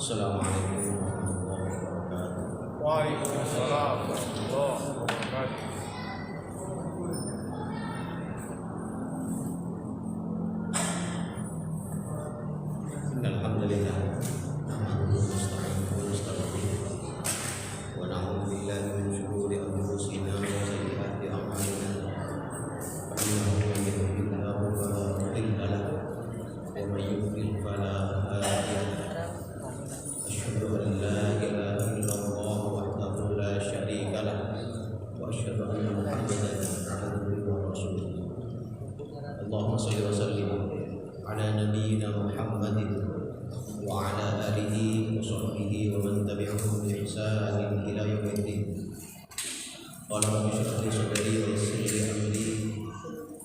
Assalamualaikum warahmatullahi wabarakatuh. Waalaikumsalam warahmatullahi wabarakatuh. Alhamdulillah. Nahmaduhu wa nasta'inuhu wa nastaghfiruh. Wa na'udzu billahi min shururi anfusina wa sayyiati a'malina. Innahu man yahdihillahu fala mudilla lahu wa man yudlil fala hadiya lahu. Asyhadu an la ilaha illallah wahdahu la syarika lahu wa asyhadu anna Muhammadan abduhu wa rasuluh. Allahumma shalli wa sallim ala nabiyyina Muhammadin wa ala alihi wa sahbihi wa man tabi'ahum bi ihsanin ila yaumiddin. Qala rabbi shrah li sadri wa yassir li amri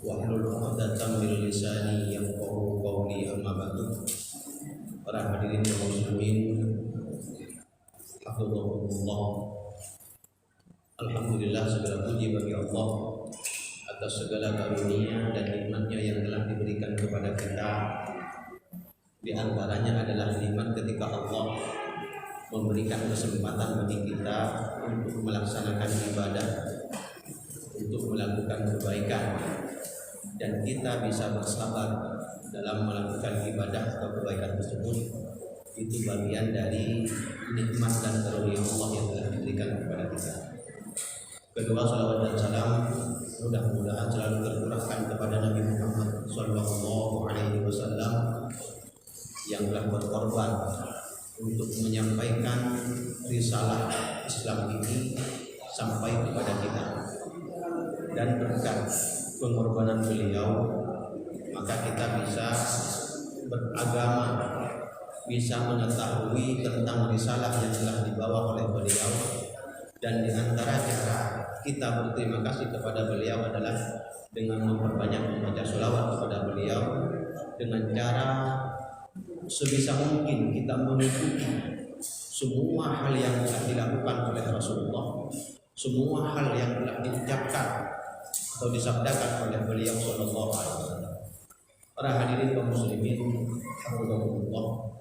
wahlul 'uqdatam min lisani yafqahu qawli, amma ba'du. Para hadirin kaum muslimin, hafizahumullah. Alhamdulillah, segala puji bagi Allah atas segala karunia dan nikmatnya yang telah diberikan kepada kita. Di antaranya adalah nikmat ketika Allah memberikan kesempatan bagi kita untuk melaksanakan ibadah, untuk melakukan kebaikan, dan kita bisa bersabar dalam melakukan ibadah atau kebaikan tersebut. Itu bagian dari nikmat dan karunia Allah yang telah diberikan kepada kita. Kedua, salawat dan salam mudah-mudahan selalu tercurahkan kepada Nabi Muhammad SAW yang telah berkorban untuk menyampaikan risalah Islam ini sampai kepada kita. Dan berkat pengorbanan beliau, maka kita bisa beragama, bisa mengetahui tentang risalah yang telah dibawa oleh beliau. Dan di antara cara kita berterima kasih kepada beliau adalah dengan memperbanyak membaca sholawat kepada beliau, dengan cara sebisa mungkin kita mengikuti semua hal yang telah dilakukan oleh Rasulullah, semua hal yang telah diucapkan atau disabdakan oleh beliau sallallahu alaihi wasallam. Para hadirin kaum muslimin, alhamdulillah,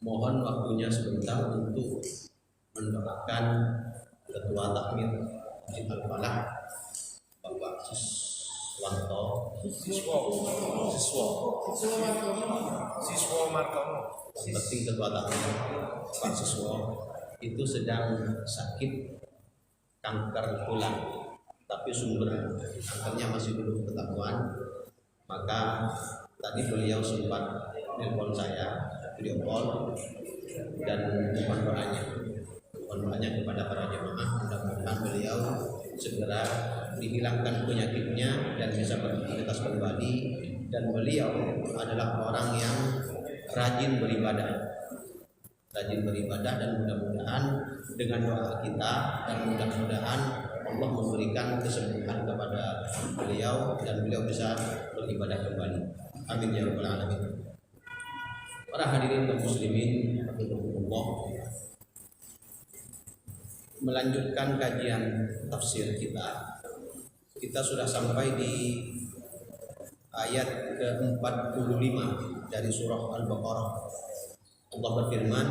mohon waktunya sebentar untuk mendoakan Ketua Takmir Masjid Al-Falah, Bapak Siswanto, Siswa Martono. yang penting Ketua Takmir Pak Siswo itu sedang sakit kanker tulang, tapi sumber kankernya masih belum ketahuan. Maka tadi beliau sempat telepon saya, video call, dan mohon doanya kepada para jemaah, mudah-mudahan beliau segera dihilangkan penyakitnya dan bisa beraktivitas kembali. Dan beliau adalah orang yang rajin beribadah, dan mudah-mudahan dengan doa kita dan mudah-mudahan Allah memberikan kesembuhan kepada beliau dan beliau bisa beribadah kembali. Amin ya rabbal alamin. Para hadirin kaum muslimin, Allah, melanjutkan kajian tafsir kita. Kita sudah sampai di ayat ke-45 dari surah Al-Baqarah. Allah berfirman,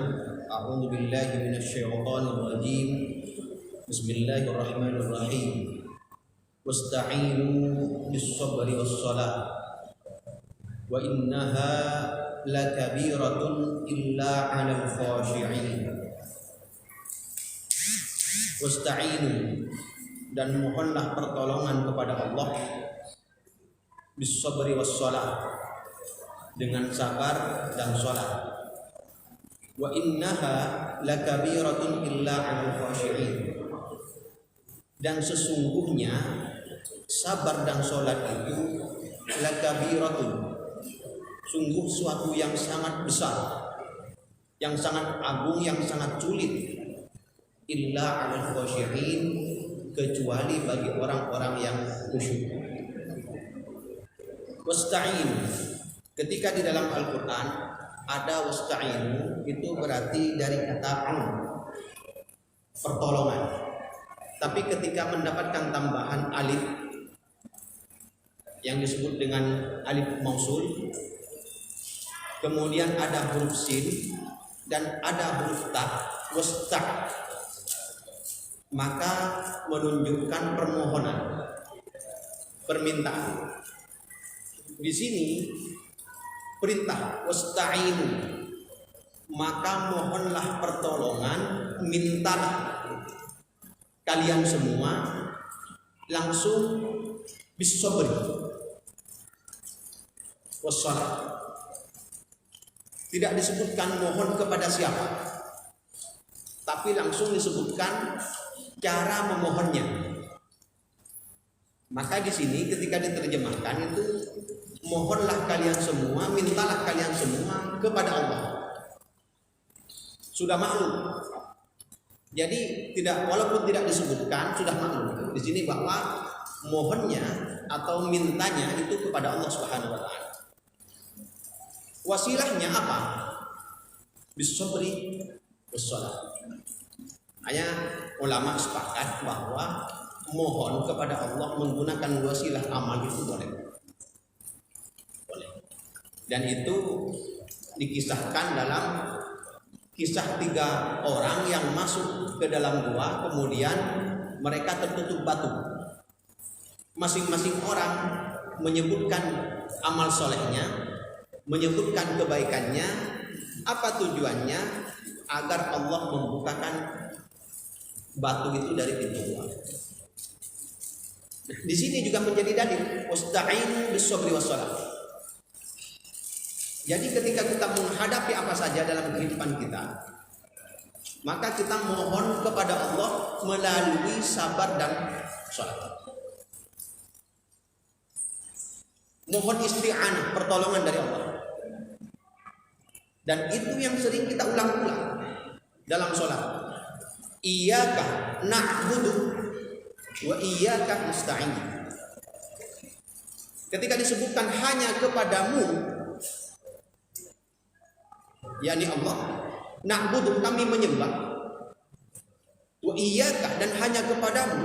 A'udzu billahi minasyaitonir rajim. Bismillahirrahmanirrahim. Wasta'inu bis-sabri was-shalah. Wa innaha lakabiratun illa 'alal khashi'in. Wasta'inu, dan mohonlah pertolongan kepada Allah, bis-sabri was-shalah, dengan sabar dan salat. Wa innaha lakabiratun illa 'alal khashi'in, dan sesungguhnya sabar dan salat itu lakabiratun, sungguh suatu yang sangat besar, yang sangat agung, yang sangat sulit, illa 'alal khashi'in, kecuali bagi orang-orang yang khusyuk. Wasta'in, ketika di dalam Al-Quran ada wasta'inu, itu berarti dari kata pertolongan. Tapi ketika mendapatkan tambahan alif yang disebut dengan alif mausul, kemudian ada huruf sin dan ada huruf ta, wasta, maka menunjukkan permohonan, permintaan. Di sini perintah wasta'inu, maka mohonlah pertolongan, mintalah kalian semua langsung bisabri wassalam. Tidak disebutkan mohon kepada siapa, tapi langsung disebutkan cara memohonnya. Maka di sini ketika diterjemahkan itu mohonlah kalian semua, mintalah kalian semua kepada Allah. Sudah maklum. Jadi walaupun tidak disebutkan sudah maklum di sini bahwa mohonnya atau mintanya itu kepada Allah Subhanahu wa taala. Wasilahnya apa? Bisabri wassalam. Hanya ulama sepakat bahwa mohon kepada Allah menggunakan wasilah amal itu boleh. Dan itu dikisahkan dalam kisah 3 orang yang masuk ke dalam gua, kemudian mereka tertutup batu. Masing-masing orang menyebutkan amal solehnya, menyebutkan kebaikannya. Apa tujuannya? Agar Allah membukakan batu itu dari pintu gua. Di sini juga menjadi dalil wasta'inu bis-sabri was-shalah. Jadi ketika kita menghadapi apa saja dalam kehidupan kita, maka kita mohon kepada Allah melalui sabar dan salat. Mohon isti'anah, pertolongan dari Allah. Dan itu yang sering kita ulang-ulang dalam salat. Iyyaka na'budu wa iyyaka nasta'in. Ketika disebutkan hanya kepadamu, yakni Allah, na'budu, kami menyembah, wa iyyaka, dan hanya kepadamu,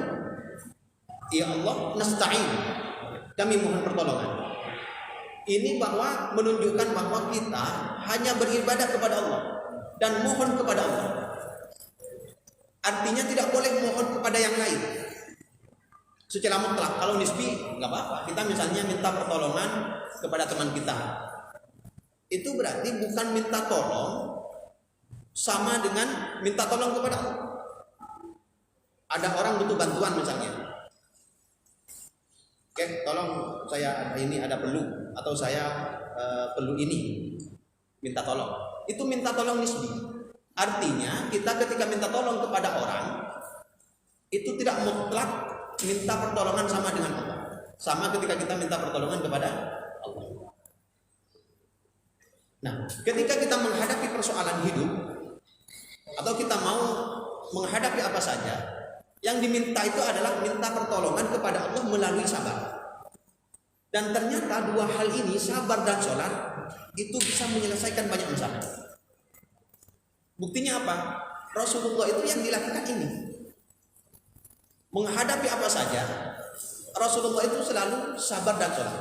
ya Allah, nasta'in, kami mohon pertolongan. Ini bahwa menunjukkan bahwa kita hanya beribadah kepada Allah dan mohon kepada Allah. Artinya tidak boleh mohon kepada yang lain secara mutlak. Kalau nisbi nggak apa-apa. Kita misalnya minta pertolongan kepada teman kita, itu berarti bukan minta tolong sama dengan minta tolong kepada Allah. Ada orang butuh bantuan misalnya, oke, tolong saya ini ada perlu, atau saya perlu ini, minta tolong. Itu minta tolong nisbi. Artinya kita ketika minta tolong kepada orang itu tidak mutlak minta pertolongan sama dengan Allah. Sama ketika kita minta pertolongan kepada Allah. Nah, ketika kita menghadapi persoalan hidup atau kita mau menghadapi apa saja, yang diminta itu adalah minta pertolongan kepada Allah melalui sabar. Dan ternyata 2 hal ini, sabar dan sholat, itu bisa menyelesaikan banyak masalah. Buktinya apa? Rasulullah itu yang dilakukan ini. Menghadapi apa saja, Rasulullah itu selalu sabar dan sholat.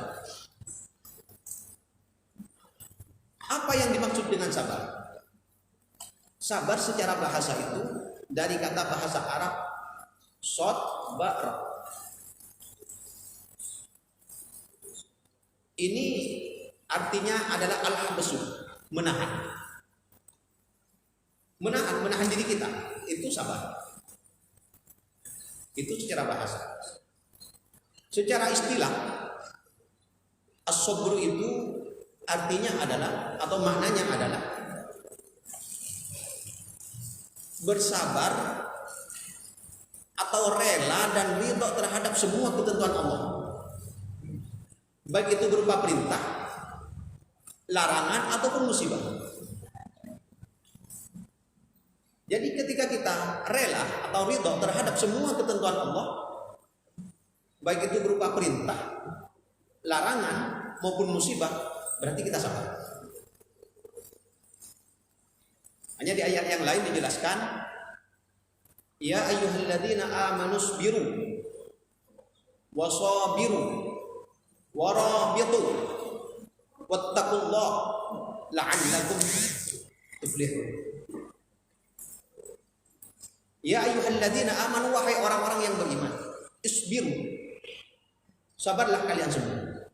Apa yang dimaksud dengan sabar? Sabar secara bahasa itu dari kata bahasa Arab sabara. Ini artinya adalah al-habsu, menahan. Menahan diri kita, itu sabar. Itu secara bahasa. Secara istilah, as-sabru itu artinya adalah, atau maknanya adalah bersabar atau rela dan ridho terhadap semua ketentuan Allah, baik itu berupa perintah, larangan, ataupun musibah. Jadi ketika kita rela atau ridho terhadap semua ketentuan Allah, baik itu berupa perintah, larangan, maupun musibah, berarti kita sabar. Hanya di ayat yang lain dijelaskan, ya ayyuhalladzina amanu sabiru wasabiru warabitu wattaqullah la'allakum tuflihun. Ya ayyuhalladzina amanu, wahai orang-orang yang beriman, isbiru, sabarlah kalian semua.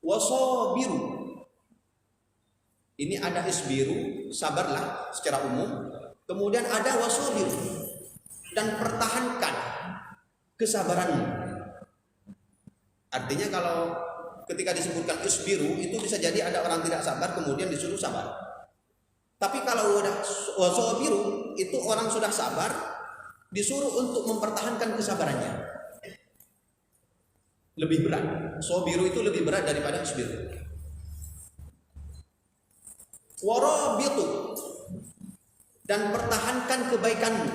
Wasabiru, ini ada isbiru, sabarlah secara umum. Kemudian ada wasabiru, dan pertahankan kesabaranmu. Artinya kalau ketika disebutkan isbiru, itu bisa jadi ada orang tidak sabar kemudian disuruh sabar. Tapi kalau udah wasabiru, itu orang sudah sabar disuruh untuk mempertahankan kesabarannya. Lebih berat. Sabiru itu lebih berat daripada isbiru. Warabitu, dan pertahankan kebaikanmu.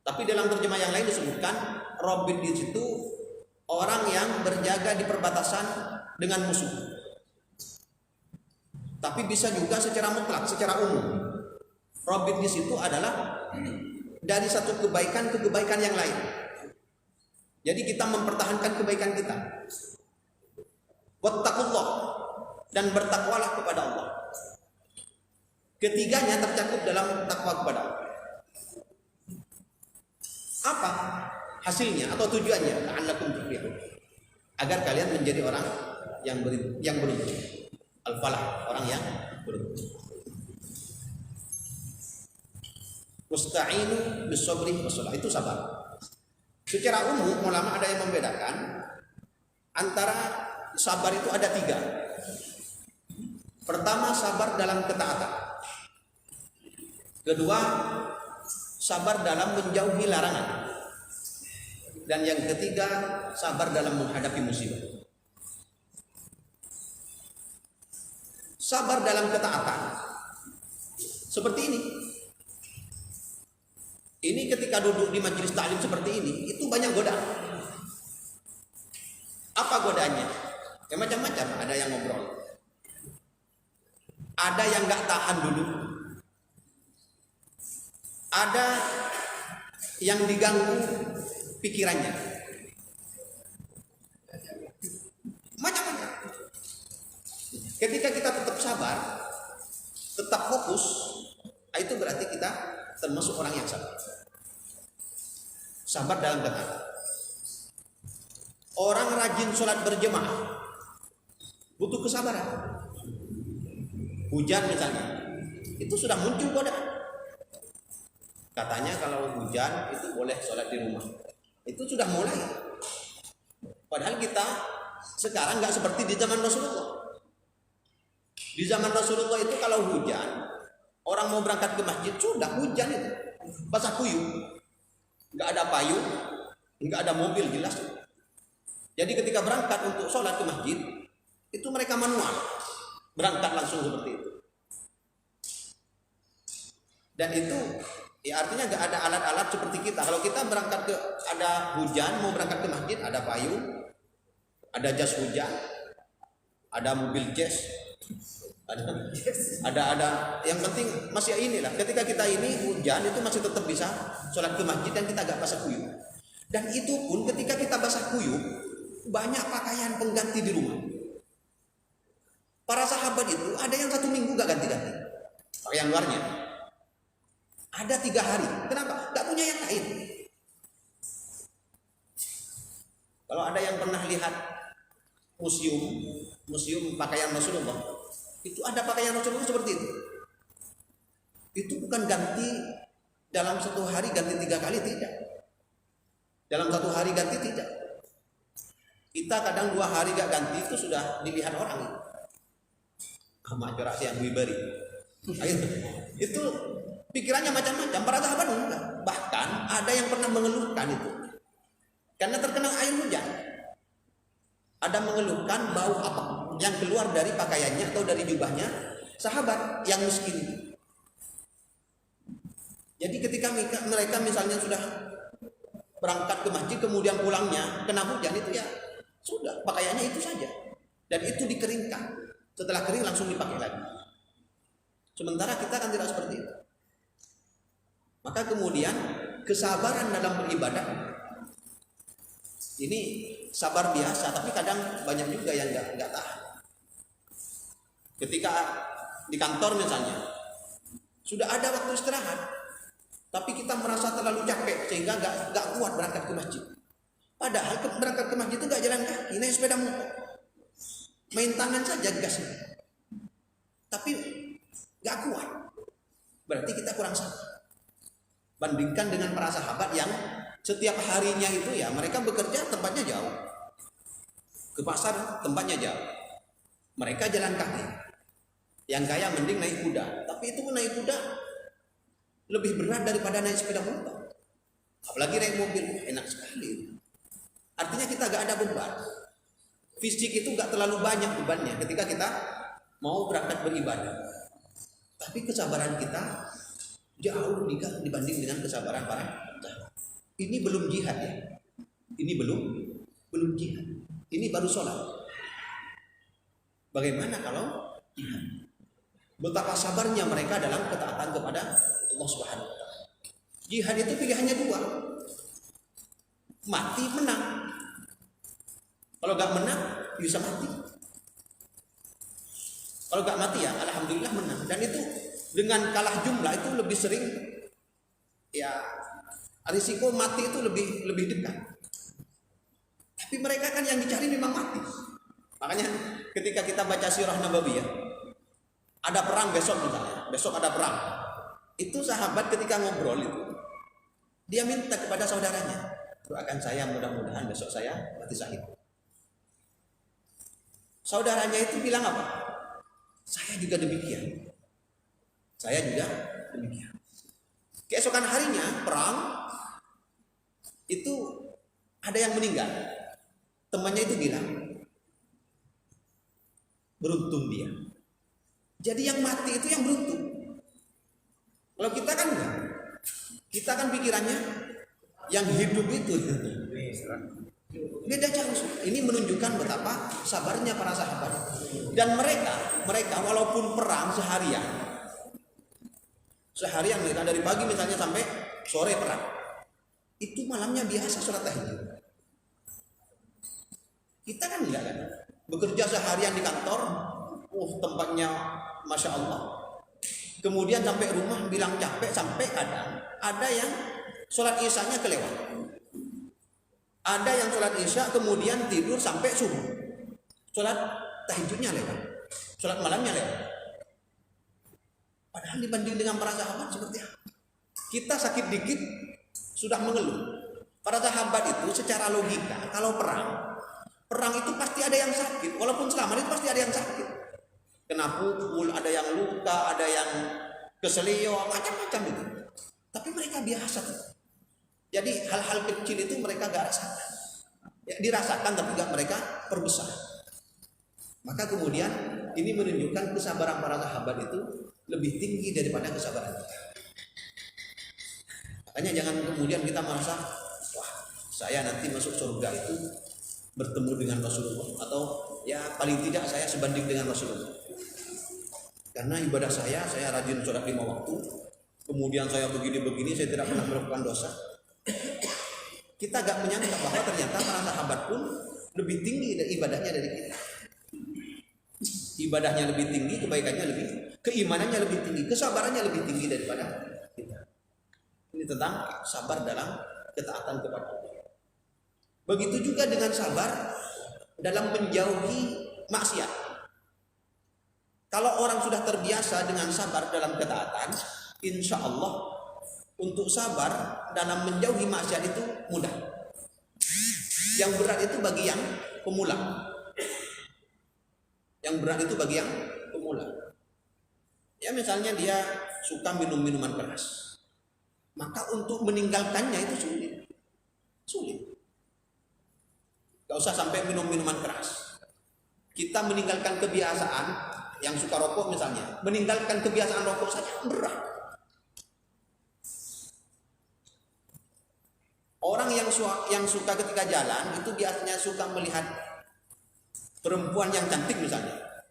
Tapi dalam terjemah yang lain disebutkan rabit di situ orang yang berjaga di perbatasan dengan musuh. Tapi bisa juga secara mutlak, secara umum. Rabit di situ adalah dari satu kebaikan ke kebaikan yang lain. Jadi kita mempertahankan kebaikan kita. Wattaqullah, dan bertakwalah kepada Allah. Ketiganya tercakup dalam takwa kepada Allah. Apa hasilnya atau tujuannya? La'allakum tuflihun, agar kalian menjadi orang yang beruntung. Al-falah, orang yang beruntung. Musta'inu bis-sabri was-shalah, itu sabar. Secara umum ulama ada yang membedakan antara sabar itu ada 3. Pertama, sabar dalam ketaatan. Kedua, sabar dalam menjauhi larangan. Dan yang ketiga, sabar dalam menghadapi musibah. Sabar dalam ketaatan seperti ini. Ini ketika duduk di majelis taklim seperti ini, itu banyak godaan. Apa godaannya? Ya macam-macam. Ada yang ngobrol, ada yang nggak tahan dulu, ada yang diganggu pikirannya, macam-macam. Ketika kita tetap sabar, tetap fokus, itu berarti kita termasuk orang yang sabar. Sabar dalam ketaatan. Orang rajin sholat berjemaah butuh kesabaran. Hujan misalnya, itu sudah muncul godaan. Katanya kalau hujan itu boleh sholat di rumah. Itu sudah mulai. Padahal kita sekarang nggak seperti di zaman Rasulullah. Di zaman Rasulullah itu kalau hujan, orang mau berangkat ke masjid sudah hujan itu, basah kuyup, nggak ada payung, nggak ada mobil jelas. Jadi ketika berangkat untuk sholat ke masjid, itu mereka manual, berangkat langsung seperti itu. Dan itu ya artinya nggak ada alat-alat seperti kita. Kalau kita berangkat ke, ada hujan mau berangkat ke masjid, ada payung, ada jas hujan, ada mobil jazz, ada yang penting masih inilah. Ketika kita ini hujan itu masih tetap bisa sholat ke masjid dan kita agak basah kuyup. Dan itu pun ketika kita basah kuyup, banyak pakaian pengganti di rumah. Para sahabat itu ada yang 1 minggu gak ganti-ganti pakaian luarnya, ada 3 hari. Kenapa? Gak punya yang lain. Kalau ada yang pernah lihat museum pakaian Rasulullah, itu ada pakaian Rasulullah seperti itu. Itu bukan ganti dalam 1 hari ganti 3 kali, tidak. Dalam 1 hari ganti tidak. Kita kadang 2 hari gak ganti itu sudah dilihat orang. Amat corak yang wibari. Itu pikirannya macam-macam. Para sahabat enggak. Bahkan ada yang pernah mengeluhkan itu karena terkena air hujan. Ada mengeluhkan bau apa yang keluar dari pakaiannya atau dari jubahnya sahabat yang miskin. Jadi ketika mereka misalnya sudah berangkat ke masjid kemudian pulangnya kena hujan, itu ya sudah pakaiannya itu saja dan itu dikeringkan, setelah kering langsung dipakai lagi. Sementara kita kan tidak seperti itu. Maka kemudian kesabaran dalam beribadah ini sabar biasa, tapi kadang banyak juga yang nggak tahan. Ketika di kantor misalnya sudah ada waktu istirahat, tapi kita merasa terlalu capek sehingga nggak kuat berangkat ke masjid. Padahal berangkat ke masjid itu nggak jalan kaki, naik sepeda motor, main tangan saja gasnya, tapi nggak kuat. Berarti kita kurang sabar. Bandingkan dengan para sahabat yang setiap harinya itu ya mereka bekerja tempatnya jauh, ke pasar tempatnya jauh, mereka jalan kaki. Yang kaya mending naik kuda, tapi itu naik kuda lebih berat daripada naik sepeda motor. Apalagi naik mobil, enak sekali. Artinya kita gak ada beban. Fisik itu gak terlalu banyak bebannya ketika kita mau berangkat beribadah. Tapi kesabaran kita jauh dibanding dengan kesabaran para sahabat. Ini belum jihad ya. Ini belum jihad. Ini baru sholat. Bagaimana kalau jihad? Betapa sabarnya mereka dalam ketaatan kepada Allah Subhanahu wa taala. Jihad itu pilihannya dua. Mati, menang. Kalau gak menang, bisa mati. Kalau gak mati ya alhamdulillah menang. Dan itu dengan kalah jumlah itu lebih sering ya, risiko mati itu lebih dekat. Tapi mereka kan yang dicari memang mati. Makanya ketika kita baca sirah Nabawiyah, ada perang besok misalnya, besok ada perang. Itu sahabat ketika ngobrol itu, dia minta kepada saudaranya, doakan saya mudah-mudahan besok saya mati syahid. Saudaranya itu bilang apa? Saya juga demikian. Saya juga demikian. Keesokan harinya perang itu ada yang meninggal. Temannya itu bilang, beruntung dia. Jadi yang mati itu yang beruntung. Kalau kita kan enggak. Kita kan pikirannya yang hidup itu beda jauh. Ini menunjukkan betapa sabarnya para sahabat. Dan mereka walaupun perang seharian mereka dari pagi misalnya sampai sore perang, itu malamnya biasa sholat tahajud. Kita kan enggak kan, bekerja seharian di kantor, tempatnya Masya Allah. Kemudian sampai rumah bilang capek, sampai kadang ada yang sholat isyanya kelewat. Ada yang sholat isya kemudian tidur sampai subuh. Sholat tahajudnya lewat, sholat malamnya lewat. Padahal dibanding dengan para sahabat seperti apa? Kita sakit dikit sudah mengeluh. Para sahabat itu secara logika kalau perang itu pasti ada yang sakit. Walaupun selamat itu pasti ada yang sakit. Kena pukul, ada yang luka, ada yang keselio, macam-macam itu. Tapi mereka biasa. Jadi hal-hal kecil itu mereka gak rasakan. Ya, dirasakan tapi gak mereka perbesar. Maka kemudian ini menunjukkan kesabaran para sahabat itu lebih tinggi daripada kesabaran kita. Makanya jangan kemudian kita merasa, wah saya nanti masuk surga itu bertemu dengan Rasulullah, atau ya paling tidak saya sebanding dengan Rasulullah. Karena ibadah saya rajin sholat 5 waktu, kemudian saya begini-begini, saya tidak pernah melakukan dosa. Kita gak menyangka bahwa ternyata para sahabat pun lebih tinggi ibadahnya dari kita. Ibadahnya lebih tinggi, kebaikannya lebih, keimanannya lebih tinggi, kesabarannya lebih tinggi daripada kita. Ini tentang sabar dalam ketaatan kepada Allah. Begitu juga dengan sabar dalam menjauhi maksiat. Kalau orang sudah terbiasa dengan sabar dalam ketaatan, insya Allah untuk sabar dalam menjauhi maksiat itu mudah. Yang berat itu bagi yang pemula. Yang berat itu bagi yang pemula. Ya misalnya dia suka minum minuman keras, maka untuk meninggalkannya itu sulit. Gak usah sampai minum minuman keras. Kita meninggalkan kebiasaan. Yang suka rokok misalnya, meninggalkan kebiasaan rokok saja berat. Orang yang suka ketika jalan itu biasanya suka melihat perempuan yang cantik misalnya,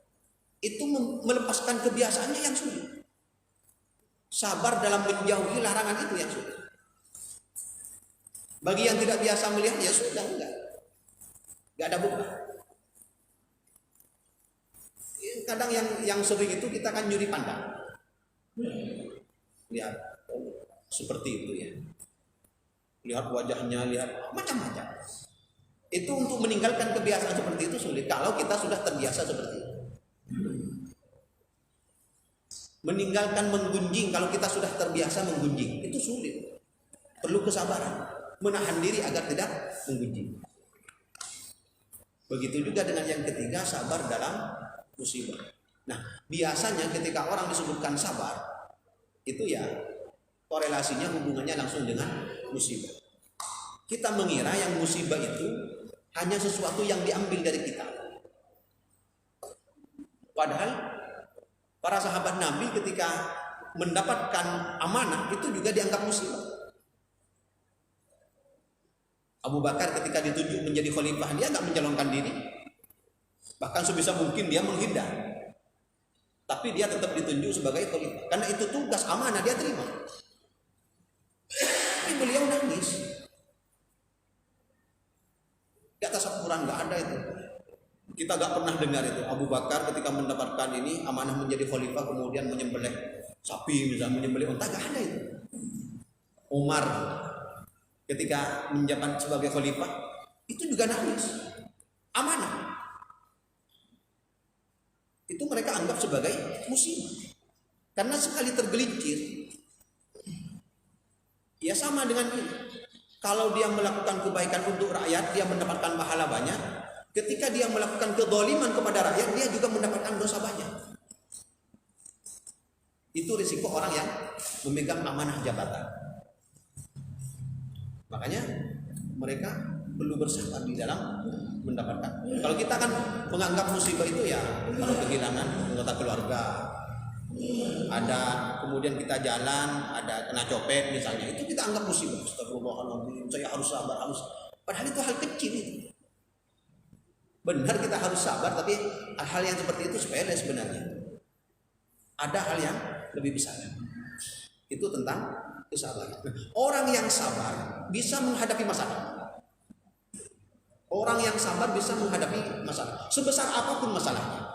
itu melepaskan kebiasaannya yang sulit. Sabar dalam menjauhi larangan itu yang sulit. Bagi yang tidak biasa melihat ya sudah enggak ada beban. Kadang yang sering itu kita kan nyuri pandang. Lihat seperti itu ya. Lihat wajahnya, lihat macam-macam. Itu untuk meninggalkan kebiasaan seperti itu sulit kalau kita sudah terbiasa seperti itu. Meninggalkan menggunjing kalau kita sudah terbiasa menggunjing itu sulit. Perlu kesabaran, menahan diri agar tidak menggunjing. Begitu juga dengan yang ketiga, sabar dalam musibah. Nah, biasanya ketika orang disebutkan sabar, itu ya korelasinya hubungannya langsung dengan musibah. Kita mengira yang musibah itu hanya sesuatu yang diambil dari kita. Padahal para sahabat Nabi ketika mendapatkan amanah itu juga dianggap musibah. Abu Bakar ketika ditunjuk menjadi khalifah, dia nggak mencalonkan diri. Bahkan sebisa mungkin dia menghindar. Tapi dia tetap ditunjuk sebagai khalifah. Karena itu tugas amanah, dia terima. Tapi beliau nangis. Di atas Al-Quran nggak ada itu. Kita nggak pernah dengar itu. Abu Bakar ketika mendapatkan ini amanah menjadi khalifah kemudian menyembelih sapi, misalnya menyembelih unta, nggak ada itu. Umar ketika menjabat sebagai khalifah itu juga nangis. Amanah itu mereka anggap sebagai musibah karena sekali tergelincir ya sama dengan ini. Kalau dia melakukan kebaikan untuk rakyat dia mendapatkan pahala banyak, ketika dia melakukan kezaliman kepada rakyat dia juga mendapatkan dosa banyak. Itu risiko orang yang memegang amanah jabatan. Makanya mereka perlu bersabar di dalam mendapatkan. Kalau kita kan menganggap musibah itu ya kalau kehilangan anggota keluarga, ada kemudian kita jalan, ada kena copet misalnya, itu kita anggap musibah. Astagfirullahaladzim, saya harus sabar, harus. Padahal itu hal kecil itu. Benar kita harus sabar, tapi hal yang seperti itu sepele sebenarnya. Ada hal yang lebih besar. Itu tentang kesabaran. Orang yang sabar bisa menghadapi masalah. Orang yang sabar bisa menghadapi masalah sebesar apapun masalahnya.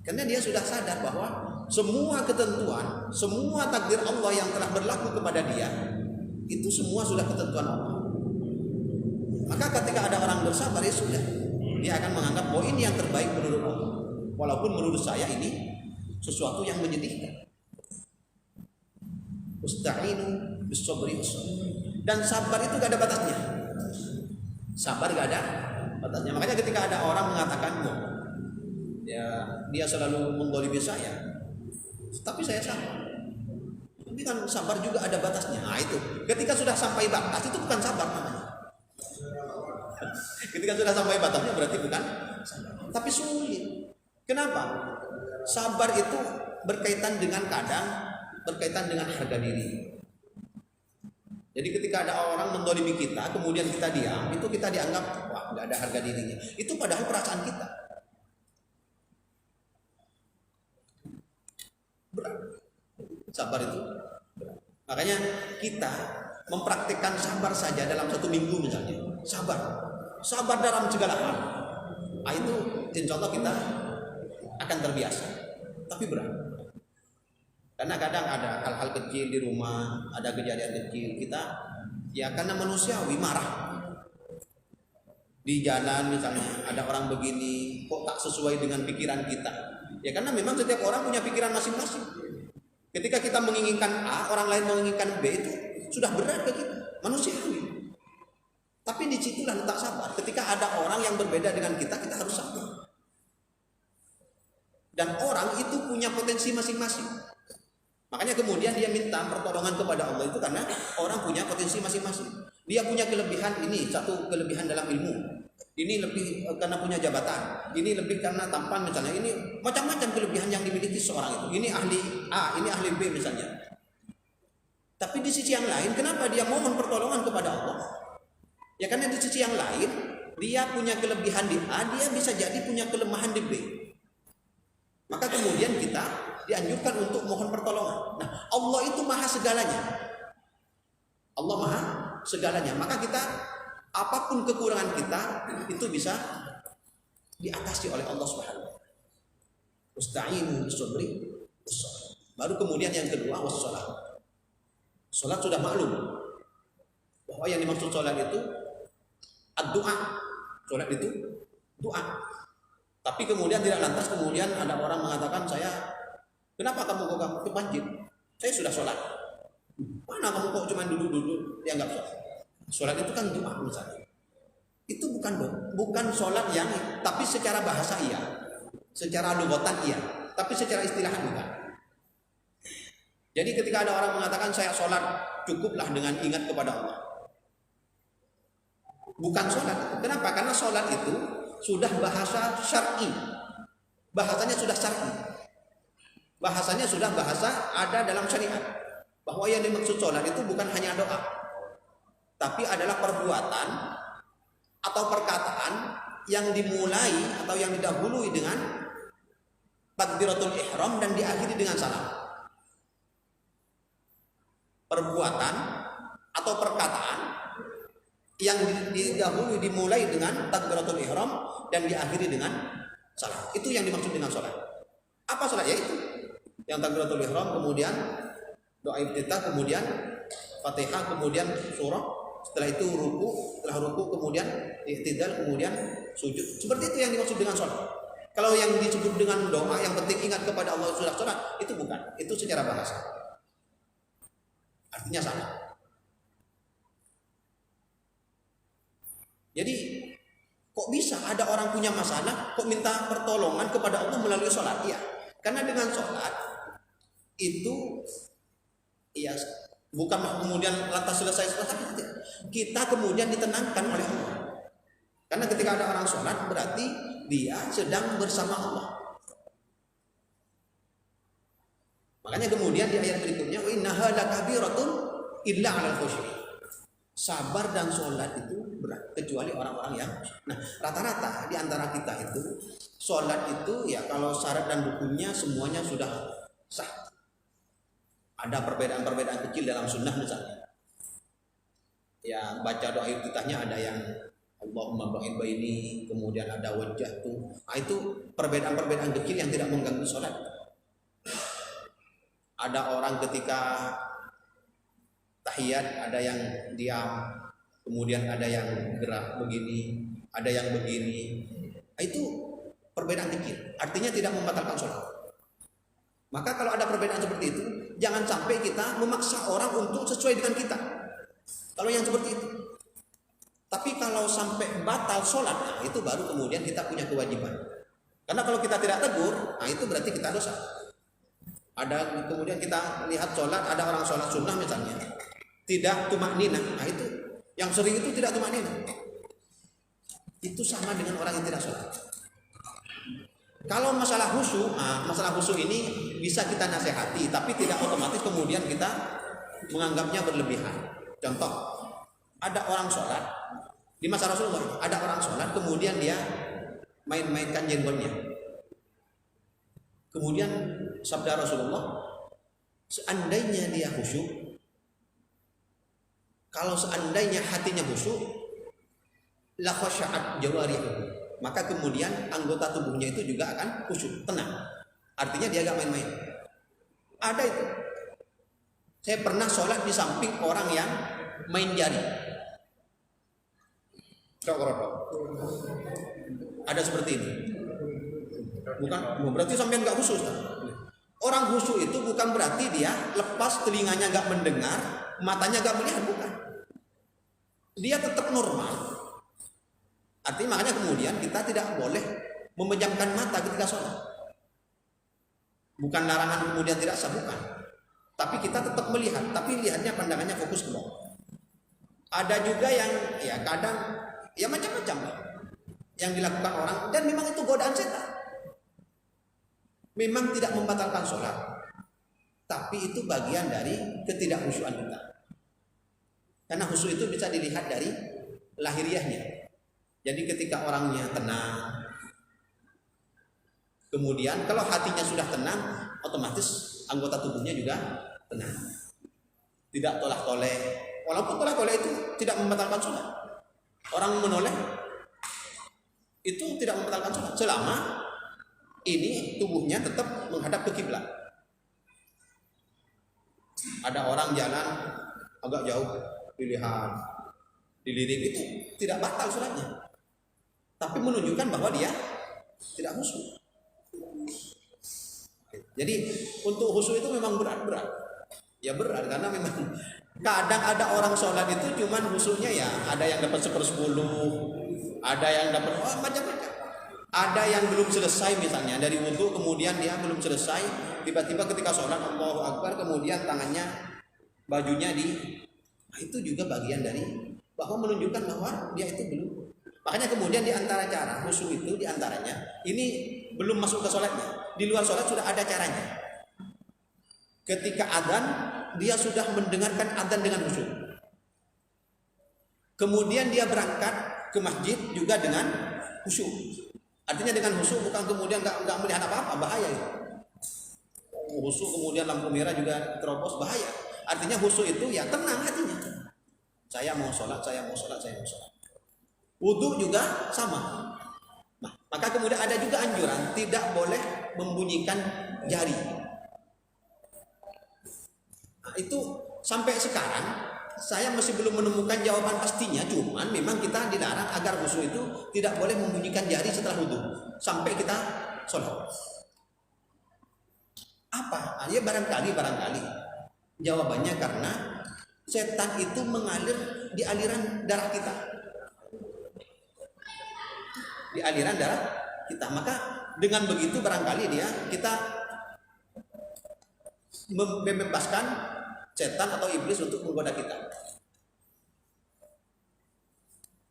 Karena dia sudah sadar bahwa semua ketentuan, semua takdir Allah yang telah berlaku kepada dia itu semua sudah ketentuan Allah. Maka ketika ada orang bersabar ya sudah, dia akan menganggap bahwa ini yang terbaik menurut Allah. Walaupun menurut saya ini sesuatu yang menyedihkan. Usta'inu bis-sabri was-sabr. Dan sabar itu gak ada batasnya. Sabar gak ada batasnya. Makanya ketika ada orang mengatakan, ya dia selalu menggolimi saya, tapi saya sabar. Tapi kan sabar juga ada batasnya. Nah itu, ketika sudah sampai batas itu bukan sabar namanya. Ketika sudah sampai batasnya berarti bukan sabar. Tapi sulit. Kenapa? Sabar itu berkaitan dengan berkaitan dengan harga diri. Jadi ketika ada orang mendolimi kita, kemudian kita diam, itu kita dianggap wah nggak ada harga dirinya. Itu padahal perasaan kita. Berat. Sabar itu berat. Makanya kita mempraktikkan sabar saja dalam 1 minggu misalnya. Sabar dalam segala hal. Nah, itu insya Allah kita akan terbiasa. Tapi berat. Karena kadang ada hal-hal kecil di rumah, ada kejadian kecil kita ya karena manusiawi marah. Di jalan misalnya ada orang begini kok tak sesuai dengan pikiran kita. Ya karena memang setiap orang punya pikiran masing-masing. Ketika kita menginginkan A, orang lain menginginkan B itu sudah berat bagi kita, manusiawi. Tapi disitulah letak sabar. Ketika ada orang yang berbeda dengan kita harus sabar. Dan orang itu punya potensi masing-masing. Makanya kemudian dia minta pertolongan kepada Allah itu karena orang punya potensi masing-masing. Dia punya kelebihan ini, satu kelebihan dalam ilmu. Ini lebih karena punya jabatan. Ini lebih karena tampan misalnya. Ini macam-macam kelebihan yang dimiliki seorang itu. Ini ahli A, ini ahli B misalnya. Tapi di sisi yang lain, kenapa dia mohon pertolongan kepada Allah? Ya karena di sisi yang lain, dia punya kelebihan di A, dia bisa jadi punya kelemahan di B. Maka kemudian kita dianjurkan untuk mohon pertolongan. Nah, Allah itu maha segalanya. Allah maha segalanya. Maka kita apapun kekurangan kita itu bisa diatasi oleh Allah Subhanahu wa taala. Musta'inu bis-sabri was-shalah. Baru kemudian yang kedua was-shalah. Salat sudah maklum bahwa yang dimaksud salat itu ad-du'a. Salat itu doa. Tapi kemudian tidak lantas kemudian ada orang mengatakan, kenapa kamu kok ke masjid? Saya sudah sholat. Mana kamu kok cuma duduk-duduk dianggap sholat? Sholat itu kan doa misalnya. Itu bukan sholat yang, tapi secara bahasa iya, secara lugatan iya, tapi secara istilah bukan. Jadi ketika ada orang mengatakan saya sholat, cukuplah dengan ingat kepada Allah. Bukan sholat. Kenapa? Karena sholat itu sudah bahasa syar'i. Bahasanya sudah syar'i. Bahasanya sudah bahasa ada dalam syariat. Bahwa yang dimaksud sholat itu bukan hanya doa, tapi adalah perbuatan atau perkataan yang dimulai atau yang didahului dengan takbiratul ihram dan diakhiri dengan salam. Perbuatan atau perkataan yang didahului dimulai dengan takbiratul ihram dan diakhiri dengan salam. Itu yang dimaksud dengan sholat. Apa sholat? Yaitu yang takbiratul ihram, kemudian doa iftitah, kemudian Fatihah, kemudian surah, setelah itu ruku, setelah ruku kemudian i'tidal, kemudian sujud. Seperti itu yang dimaksud dengan sholat. Kalau yang disebut dengan doa yang penting ingat kepada Allah sudah sholat, itu bukan. Itu secara bahasa. Artinya salah. Jadi kok bisa ada orang punya masalah kok minta pertolongan kepada Allah melalui sholat? Iya, karena dengan sholat itu ya bukan kemudian lantas selesai, tapi kita kemudian ditenangkan oleh Allah. Karena ketika ada orang sholat berarti dia sedang bersama Allah. Makanya kemudian di ayat berikutnya, wa innaha lakabiratun illa 'alal khusyi'. Sabar dan sholat itu berat kecuali orang-orang yang. Nah, rata-rata di antara kita itu sholat itu ya kalau syarat dan rukunnya semuanya sudah sah. Ada perbedaan-perbedaan kecil dalam sunnah misalnya. Ya baca doa iftitahnya ada yang Allahumma ba'id baini, kemudian ada wajah tuh. Nah, itu perbedaan-perbedaan kecil yang tidak mengganggu sholat. Ada orang ketika tahiyat ada yang diam, kemudian ada yang gerak begini, ada yang begini. Itu perbedaan kecil, artinya tidak membatalkan sholat. Maka kalau ada perbedaan seperti itu, jangan sampai kita memaksa orang untuk sesuai dengan kita. Kalau yang seperti itu. Tapi kalau sampai batal sholat, nah itu baru kemudian kita punya kewajiban. Karena kalau kita tidak tegur, nah itu berarti kita dosa. Ada kemudian kita lihat sholat, ada orang sholat sunnah misalnya, tidak tumak ninah, nah itu yang sering itu tidak tumak ninah. Itu sama dengan orang yang tidak sholat. Kalau masalah khusyuk, masalah khusyuk ini bisa kita nasihati, tapi tidak otomatis kemudian kita menganggapnya berlebihan. Contoh, ada orang sholat di masa Rasulullah, ada orang sholat kemudian dia main-mainkan jenggotnya. Kemudian sabda Rasulullah, seandainya dia khusyuk, kalau seandainya hatinya khusyuk, la khasya'at jawarihu, maka kemudian anggota tubuhnya itu juga akan khusyuk, tenang. Artinya dia gak main-main. Ada itu. Saya pernah sholat di samping orang yang main jari. Ada seperti ini. Bukan berarti sampai nggak khusyuk. Orang khusyuk itu bukan berarti dia lepas telinganya nggak mendengar, matanya nggak melihat, bukan. Dia tetap normal. Artinya makanya kemudian kita tidak boleh memejamkan mata ketika sholat. Bukan larangan kemudian tidak sah, bukan. Tapi kita tetap melihat, tapi lihatnya pandangannya fokus ke bawah. Ada juga yang ya kadang ya macam-macam yang dilakukan orang, dan memang itu godaan setan. Memang tidak membatalkan sholat, tapi itu bagian dari ketidakkhusyuan kita. Karena khusyuk itu bisa dilihat dari lahiriahnya. Jadi ketika orangnya tenang, kemudian kalau hatinya sudah tenang, otomatis anggota tubuhnya juga tenang. Tidak tolak-toleh. Walaupun tolak-toleh itu tidak membatalkan sholat. Orang menoleh Itu tidak membatalkan sholat selama ini tubuhnya tetap menghadap ke kiblat. Ada orang jalan agak jauh dilihat, dilirik, itu tidak batal sholatnya, tapi menunjukkan bahwa dia tidak khusyuk. Jadi untuk khusyuk itu memang berat. Ya berat karena memang kadang ada orang sholat itu cuman khusyuknya ya ada yang dapat 1/10, ada yang dapat macam-macam. Ada yang belum selesai misalnya dari wudhu, kemudian dia belum selesai, tiba-tiba ketika sholat Allahu Akbar, kemudian tangannya, bajunya nah itu juga bagian dari bahwa menunjukkan bahwa dia itu belum. Makanya kemudian di antara cara khusyuk itu di antaranya ini belum masuk ke sholatnya, di luar sholat sudah ada caranya. Ketika adzan dia sudah mendengarkan adzan dengan khusyuk. Kemudian dia berangkat ke masjid juga dengan khusyuk. Artinya dengan khusyuk bukan kemudian nggak melihat apa-apa, bahaya itu. Khusyuk kemudian lampu merah juga terobos, bahaya. Artinya khusyuk itu ya tenang hatinya. Saya mau sholat. Wudhu juga sama. Nah, maka kemudian ada juga anjuran tidak boleh membunyikan jari. Nah, itu sampai sekarang saya masih belum menemukan jawaban pastinya, cuman memang kita dilarang agar khusyuk itu tidak boleh membunyikan jari setelah wudhu sampai kita sholat. Apa? Ya barangkali jawabannya karena setan itu mengalir di aliran darah kita. Maka dengan begitu barangkali kita membebaskan setan atau iblis untuk menggoda kita.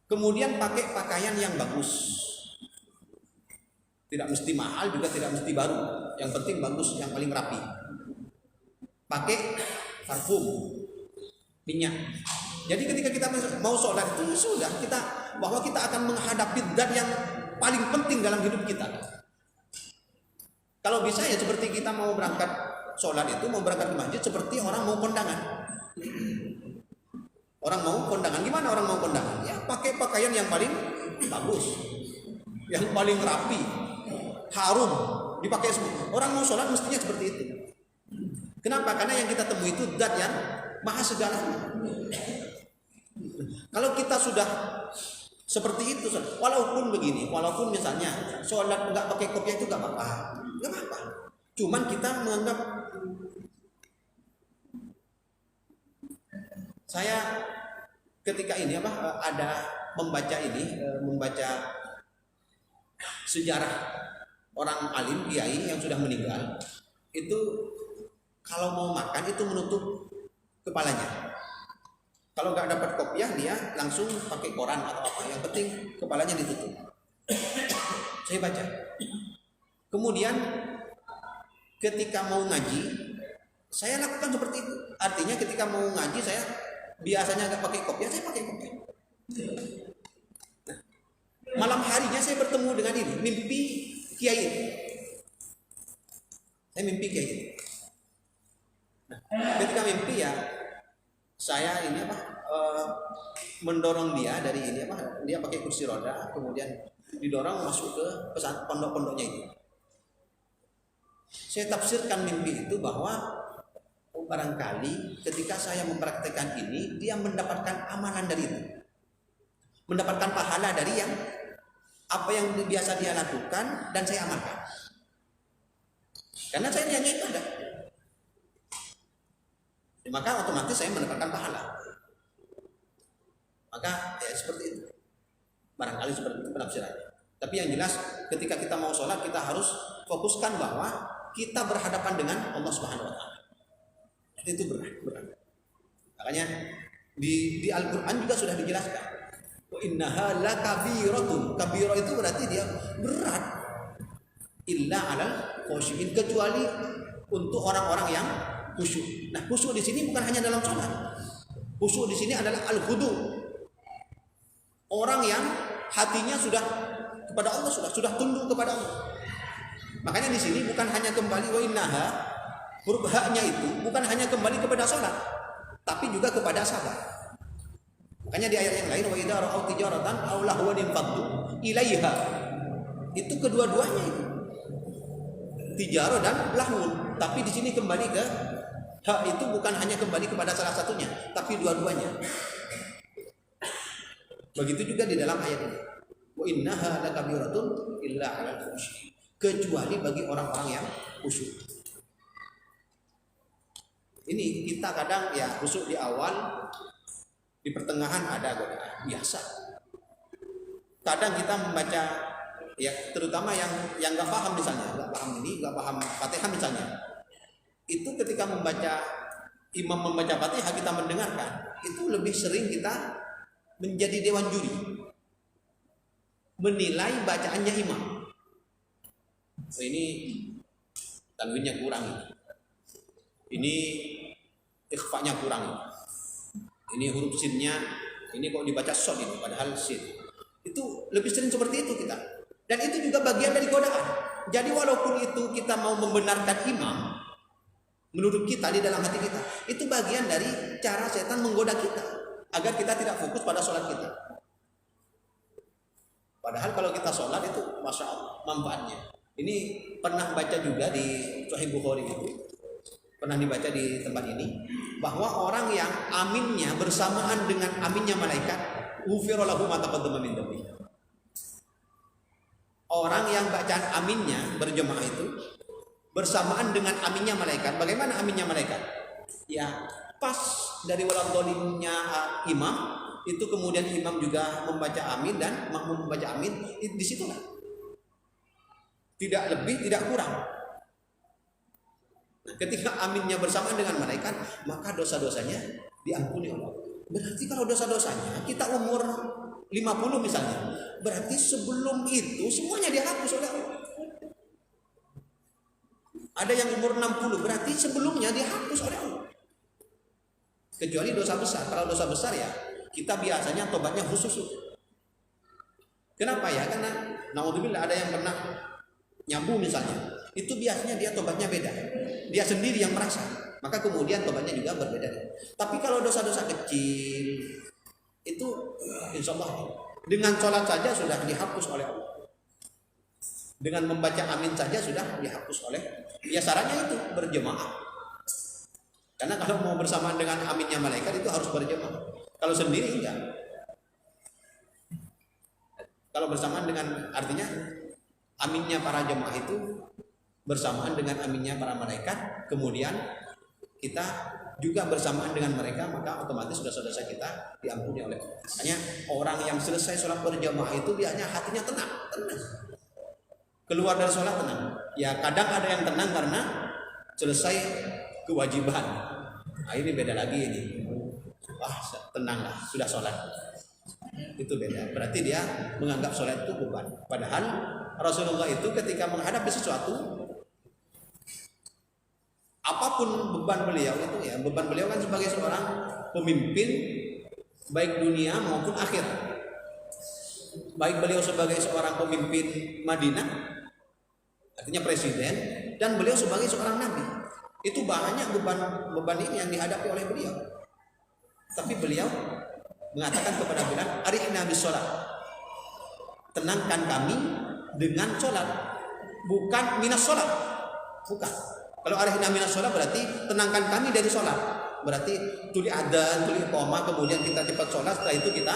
Kemudian pakai pakaian yang bagus. Tidak mesti mahal juga tidak mesti baru. Yang penting bagus, yang paling rapi. Pakai parfum, minyak. Jadi ketika kita mau sholat itu sudah bahwa kita akan menghadapi zat yang paling penting dalam hidup kita. Kalau bisa ya seperti kita mau berangkat sholat itu, mau berangkat ke masjid seperti orang mau kondangan. Orang mau kondangan, gimana orang mau kondangan? Ya pakai pakaian yang paling bagus, yang paling rapi, harum, dipakai semua. Orang mau sholat mestinya seperti itu. Kenapa? Karena yang kita temui itu zat yang maha segala. Kalau kita sudah seperti itu, walaupun misalnya sholat nggak pakai kopiah itu nggak apa-apa. Cuman kita menganggap, saya ketika ini ada membaca sejarah orang alim kiai yang sudah meninggal, itu kalau mau makan itu menutup kepalanya. Kalau nggak dapat kopiah dia langsung pakai koran atau apa, yang penting kepalanya ditutup. Saya baca. Kemudian ketika mau ngaji, saya lakukan seperti itu. Artinya ketika mau ngaji saya biasanya nggak pakai kopiah, saya pakai kopiah. Nah, malam harinya saya bertemu dengan ini, mimpi kiai ini. Saya mimpi kiai ini. Nah, ketika mimpi ya saya mendorong dia dari ini dia pakai kursi roda, kemudian didorong masuk ke pondok-pondoknya itu. Saya tafsirkan mimpi itu bahwa barangkali ketika saya mempraktekkan ini dia mendapatkan amalan dari itu, mendapatkan pahala dari yang apa yang biasa dia lakukan dan saya amalkan, karena saya hanya ibadah. Maka otomatis saya mendapatkan pahala. Maka ya seperti itu. Barangkali seperti itu penafsirannya. Tapi yang jelas ketika kita mau sholat kita harus fokuskan bahwa kita berhadapan dengan Allah Subhanahu wa taala. Itu berat. Makanya di Al-Qur'an juga sudah dijelaskan. Wa innaha lakabiratun. Kabirah itu berarti dia berat. Illa 'alal khoshiyin, kecuali untuk orang-orang yang khusyuk. Nah, khusyuk di sini bukan hanya dalam sholat. Khusyuk di sini adalah al-khudu. Orang yang hatinya sudah kepada Allah, sudah tunduk kepada Allah. Makanya di sini bukan hanya kembali wa innaha, huruf haknya itu bukan hanya kembali kepada sholat, tapi juga kepada sabar. Makanya di ayat yang lain wa idza ra'aw tijaratan aw lahwan infaddu ilaiha Itu kedua-duanya itu. Tijaro dan lahun. Tapi di sini kembali ke hak itu bukan hanya kembali kepada salah satunya, tapi dua-duanya. Begitu juga di dalam ayat ini. Wa innaha lakabiratun illa 'alal khusyi. Kecuali bagi orang-orang yang khusyuk. Ini kita kadang ya khusyuk di awal, di pertengahan ada godaan biasa. Kadang kita membaca ya terutama yang nggak paham misalnya, nggak paham Fatihah misalnya. Itu ketika imam membaca Fatihah kita mendengarkan, itu lebih sering kita menjadi dewan juri, menilai bacaannya imam. Ini tanwinnya kurang, ini ikhfanya kurang, ini huruf sinnya ini kok dibaca shod ini padahal sin. Itu lebih sering seperti itu kita, dan itu juga bagian dari godaan. Jadi walaupun itu kita mau membenarkan imam menurut kita di dalam hati kita, itu bagian dari cara setan menggoda kita agar kita tidak fokus pada sholat kita. Padahal kalau kita sholat itu masya Allah manfaatnya. Ini pernah baca juga di Sahih Bukhari itu, pernah dibaca di tempat ini, bahwa orang yang aminnya bersamaan dengan aminnya malaikat, ghufira lahu ma taqaddama min dhanbi. Orang yang bacaan aminnya berjemaah itu bersamaan dengan aminnya malaikat. Bagaimana aminnya malaikat? Ya pas dari waladhdallin-nya imam itu, kemudian imam juga membaca amin dan makmum membaca amin, di situlah. Tidak lebih, tidak kurang. Nah, ketika aminnya bersamaan dengan malaikat, maka dosa-dosanya diampuni Allah. Berarti kalau dosa-dosanya kita umur 50 misalnya, berarti sebelum itu semuanya dihapus oleh Allah. Ada yang umur 60, berarti sebelumnya dihapus oleh Allah. Kecuali dosa besar. Kalau dosa besar ya kita biasanya tobatnya khusus. Kenapa ya? Karena naudzubillah ada yang pernah nyambu misalnya, itu biasanya dia tobatnya beda. Dia sendiri yang merasa, maka kemudian tobatnya juga berbeda. Tapi kalau dosa-dosa kecil itu insya Allah dengan sholat saja sudah dihapus oleh Allah. Dengan membaca amin saja sudah dihapus oleh. Ya syaratnya itu berjemaah. Karena kalau mau bersamaan dengan aminnya malaikat itu harus berjemaah. Kalau sendiri enggak. Kalau bersamaan dengan, artinya aminnya para jemaah itu bersamaan dengan aminnya para malaikat, kemudian kita juga bersamaan dengan mereka, maka otomatis dosa-dosa kita diampuni oleh Allah. Makanya orang yang selesai sholat berjamaah itu biasanya hatinya tenang. Keluar dari sholat tenang. Ya kadang ada yang tenang karena selesai kewajiban. Nah, ini beda lagi ini. Wah tenanglah, sudah sholat. Itu beda. Berarti dia menganggap sholat itu beban. Padahal Rasulullah itu ketika menghadapi sesuatu, apapun beban beliau itu ya, beban beliau kan sebagai seorang pemimpin baik dunia maupun akhir. Baik beliau sebagai seorang pemimpin Madinah, artinya presiden, dan beliau sebagai seorang nabi. Itu banyak beban ini yang dihadapi oleh beliau. Tapi beliau mengatakan kepada Bilal, arihna bis sholat, tenangkan kami dengan sholat, bukan minas sholat. Bukan. Kalau arihna minas sholat berarti tenangkan kami dari sholat. Berarti tuli adzan, tuli iqamah, kemudian kita cepat sholat, setelah itu kita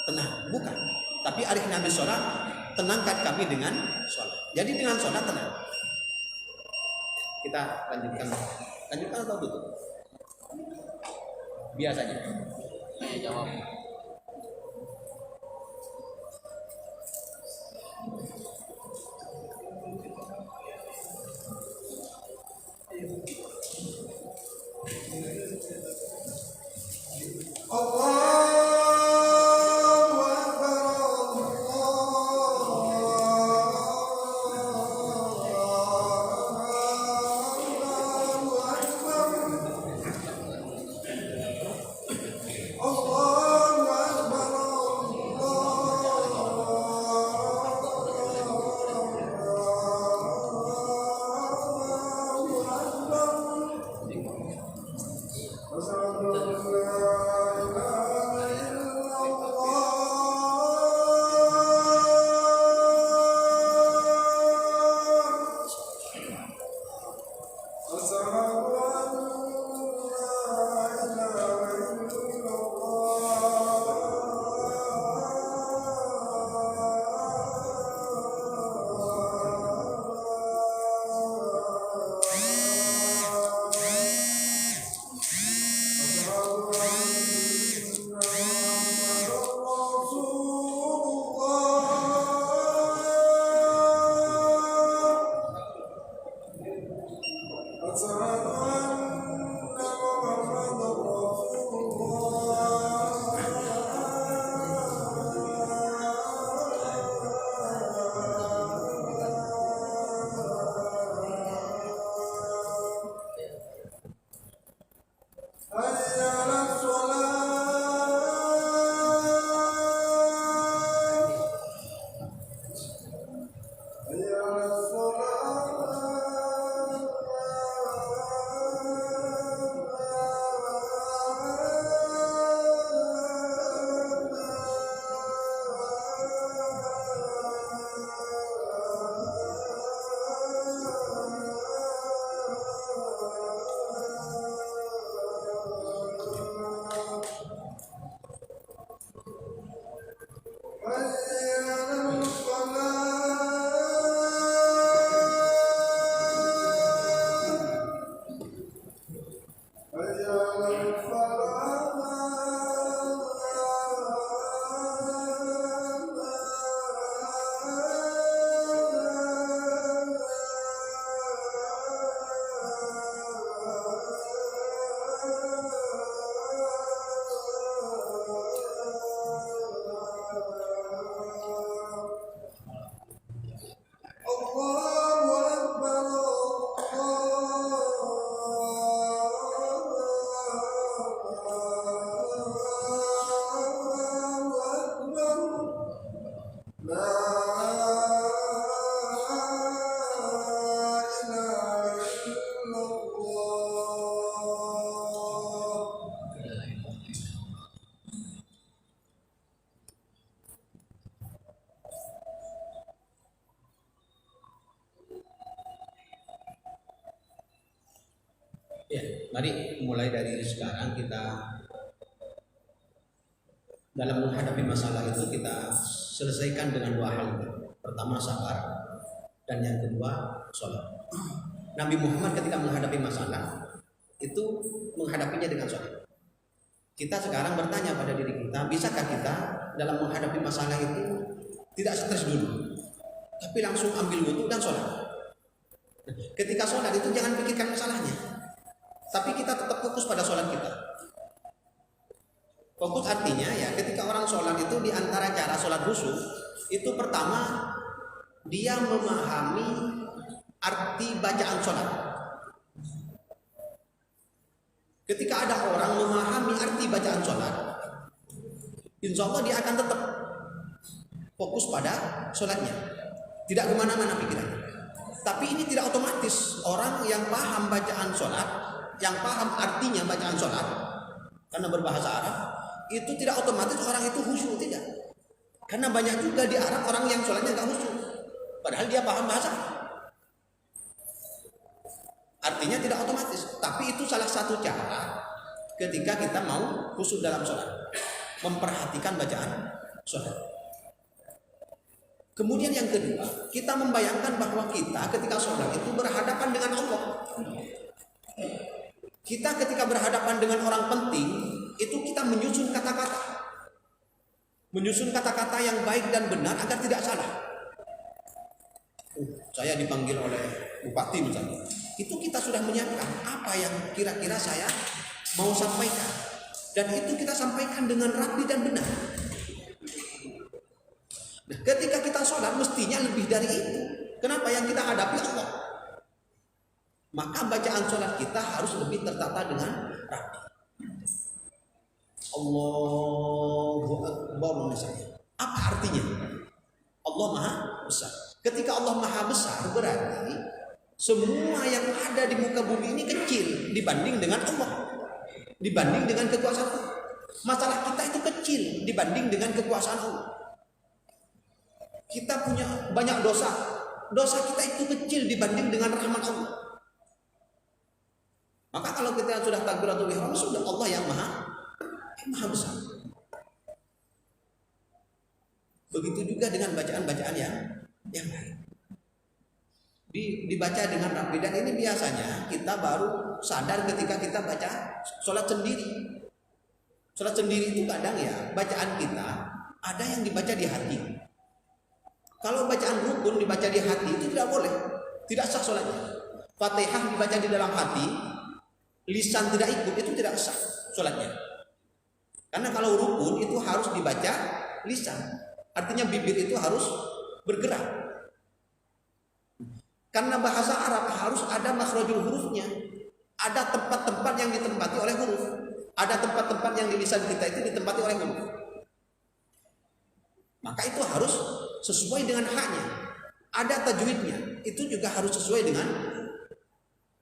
tenang. Bukan. Tapi arihna bis sholat, tenangkan kami dengan sholat. Jadi dengan sholat tenang. Kita lanjutkan atau tutup? Biasanya. Saya jawab. Allah Ya, mari mulai dari sekarang kita dalam menghadapi masalah itu kita selesaikan dengan dua hal. Pertama sabar, dan yang kedua sholat. Nabi Muhammad ketika menghadapi masalah itu menghadapinya dengan sholat. Kita sekarang bertanya pada diri kita, bisakah kita dalam menghadapi masalah itu tidak stres dulu, tapi langsung ambil wudu dan sholat. Ketika sholat itu jangan pikirkan masalahnya, tapi kita tetap fokus pada sholat kita. Fokus artinya ya ketika orang sholat itu diantara cara sholat khusyuk itu pertama dia memahami arti bacaan sholat. Ketika ada orang memahami arti bacaan sholat, insya Allah dia akan tetap fokus pada sholatnya, tidak kemana-mana pikirannya. Tapi ini tidak otomatis. Orang yang paham bacaan sholat, yang paham artinya bacaan sholat karena berbahasa Arab, itu tidak otomatis orang itu khusyuk, tidak. Karena banyak juga di Arab orang yang sholatnya gak khusyuk, padahal dia paham bahasa. Artinya tidak otomatis, tapi itu salah satu cara ketika kita mau khusyuk dalam sholat, memperhatikan bacaan sholat. Kemudian yang kedua, kita membayangkan bahwa kita ketika sholat itu berhadapan dengan Allah. Kita ketika berhadapan dengan orang penting, itu kita menyusun kata-kata. Menyusun kata-kata yang baik dan benar agar tidak salah. Saya dipanggil oleh bupati misalnya, itu kita sudah menyiapkan apa yang kira-kira saya mau sampaikan, dan itu kita sampaikan dengan rapi dan benar. Nah, ketika kita sholat mestinya lebih dari itu. Kenapa? Yang kita hadapi Allah. Maka bacaan sholat kita harus lebih tertata dengan rapi. Allahu Akbar misalnya. Apa artinya? Allah Maha Besar. Ketika Allah Maha Besar berarti semua yang ada di muka bumi ini kecil dibanding dengan Allah, dibanding dengan kekuasaan Allah. Masalah kita itu kecil dibanding dengan kekuasaan Allah. Kita punya banyak dosa, dosa kita itu kecil dibanding dengan rahmat Allah. Maka kalau kita sudah takbiratul ihram, sudah Allah yang maha besar. Begitu juga dengan bacaan-bacaan yang lain. Dibaca dengan rapi, dan ini biasanya kita baru sadar ketika kita baca sholat sendiri. Sholat sendiri itu kadang ya bacaan kita ada yang dibaca di hati. Kalau bacaan rukun dibaca di hati itu tidak boleh, tidak sah sholatnya. Fatihah dibaca di dalam hati, lisan tidak ikut, itu tidak sah sholatnya. Karena kalau rukun itu harus dibaca lisan, artinya bibir itu harus bergerak. Karena bahasa Arab harus ada makhrajul hurufnya, ada tempat-tempat yang ditempati oleh huruf, ada tempat-tempat yang di lisan kita itu ditempati oleh huruf. Maka itu harus sesuai dengan haknya. Ada tajwidnya, itu juga harus sesuai dengan.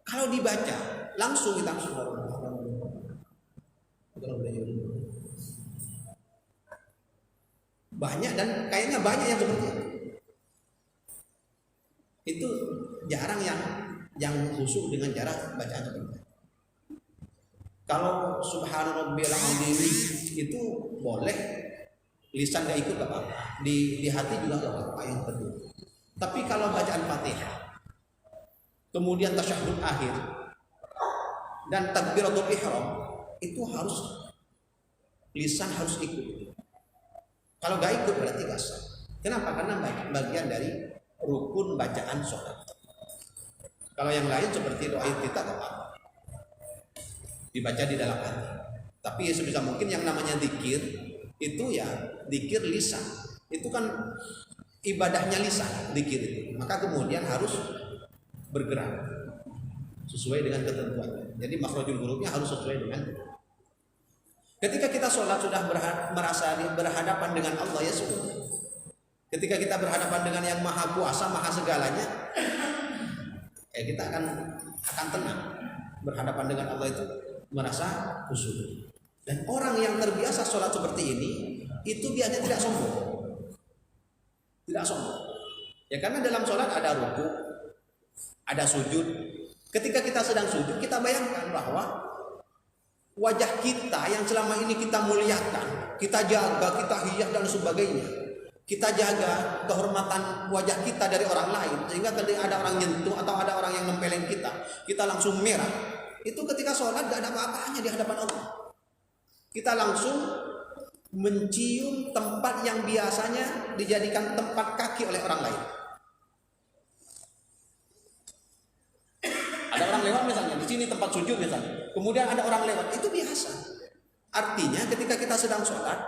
Kalau dibaca langsung kita banyak, dan kayaknya banyak yang seperti itu. Itu jarang yang khusyuk dengan cara bacaan seperti itu. Kalau subhanarabbiyal azim itu boleh lisan nggak ikut apa-apa, di hati juga nggak apa-apa yang kedua. Tapi kalau bacaan Fatihah, kemudian tasyahud akhir dan takbiratul ihram, itu harus lisan harus ikut. Kalau nggak ikut berarti nggak sah. Kenapa? Karena bagian dari rukun bacaan sholat. Kalau yang lain seperti doa iftitah nggak apa-apa, dibaca di dalam hati. Tapi sebisa mungkin yang namanya zikir itu ya zikir lisan. Itu kan ibadahnya lisan, zikir itu. Maka kemudian harus bergerak sesuai dengan ketentuannya. Jadi makhrajul hurufnya harus sesuai dengan. Ketika kita sholat sudah merasa berhadapan dengan Allah, ya sudah. Ketika kita berhadapan dengan yang maha kuasa, maha segalanya, kita akan tenang. Berhadapan dengan Allah itu merasa khusyuk. Dan orang yang terbiasa sholat seperti ini, itu biasanya tidak sombong. Tidak sombong. Ya karena dalam sholat ada ruku, ada sujud. Ketika kita sedang sujud, kita bayangkan bahwa wajah kita yang selama ini kita muliakan, kita jaga, kita hias dan sebagainya, kita jaga kehormatan wajah kita dari orang lain, sehingga ketika ada orang nyentuh atau ada orang yang nempelin kita langsung merah. Itu ketika sholat gak ada apa-apanya di hadapan Allah. Kita langsung mencium tempat yang biasanya dijadikan tempat kaki oleh orang lain. Ada orang lewat misalnya, di sini tempat sujud misalnya. Kemudian ada orang lewat, itu biasa. Artinya ketika kita sedang sholat,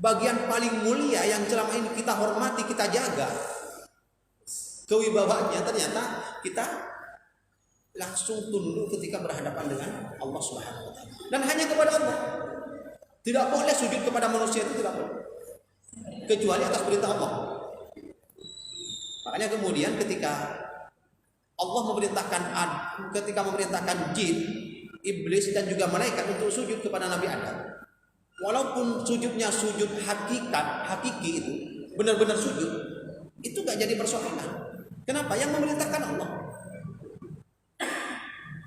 bagian paling mulia yang selama ini kita hormati, kita jaga kewibawaannya, ternyata kita langsung tunduk ketika berhadapan dengan Allah Subhanahu wa taala. Dan hanya kepada Allah. Tidak boleh sujud kepada manusia, itu tidak boleh. Kecuali atas perintah Allah. Makanya kemudian ketika Allah memerintahkan jin, iblis dan juga malaikat untuk sujud kepada Nabi Adam. Walaupun sujudnya sujud hakiki itu, benar-benar sujud, itu gak jadi persoalan. Kenapa? Yang memerintahkan Allah.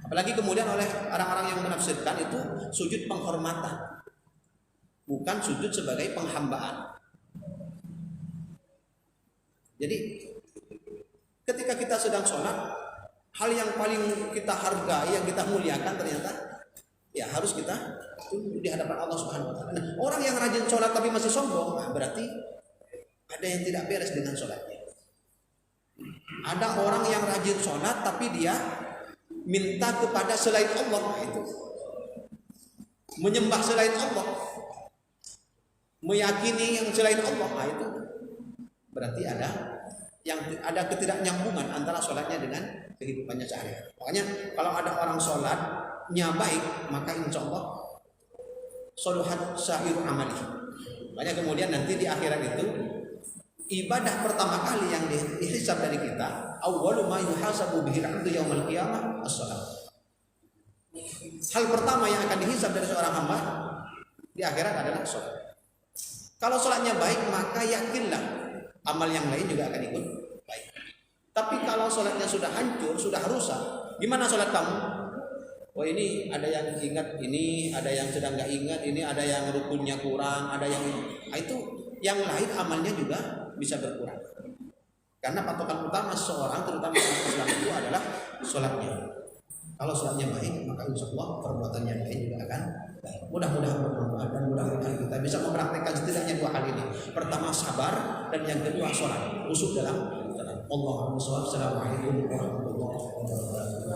Apalagi kemudian oleh orang-orang yang menafsirkan itu sujud penghormatan, bukan sujud sebagai penghambaan. Jadi ketika kita sedang sholat, hal yang paling kita hargai, yang kita muliakan ternyata ya harus kita tunduk di hadapan Allah Subhanahu wa taala. Nah, orang yang rajin sholat tapi masih sombong, berarti ada yang tidak beres dengan sholatnya. Ada orang yang rajin sholat tapi dia minta kepada selain Allah, itu menyembah selain Allah, meyakini yang selain Allah, itu berarti ada ketidaknyambungan antara sholatnya dengan kehidupannya sehari-hari. Makanya kalau ada orang sholatnya baik, maka insya Allah sholuhat syahiru amali. Makanya kemudian nanti di akhirat itu ibadah pertama kali yang dihisab dari kita, awwalu ma yuhasabu bihil 'abdu yaumal qiyamah as-shalah. Hal pertama yang akan dihisab dari seorang hamba di akhirat adalah sholat. Kalau sholatnya baik, maka yakinlah amal yang lain juga akan ikut baik. Tapi kalau sholatnya sudah hancur, sudah rusak, gimana sholat kamu? Oh, ini ada yang ingat, ini ada yang sedang nggak ingat, ini ada yang rukunnya kurang, ada yang itu yang lain amalnya juga bisa berkurang. Karena patokan utama seorang, terutama orang Islam, itu adalah sholatnya. Kalau sholatnya baik, maka insya Allah perbuatan yang lain juga akan baik. Mudah-mudahan bermanfaat dan mudah-mudahan kita bisa mempraktikkan setidaknya dua hal ini. Pertama sabar, dan yang kedua sholat. Khusus dalam Allahumma sholli. Assalamualaikum warahmatullahi wabarakatuh.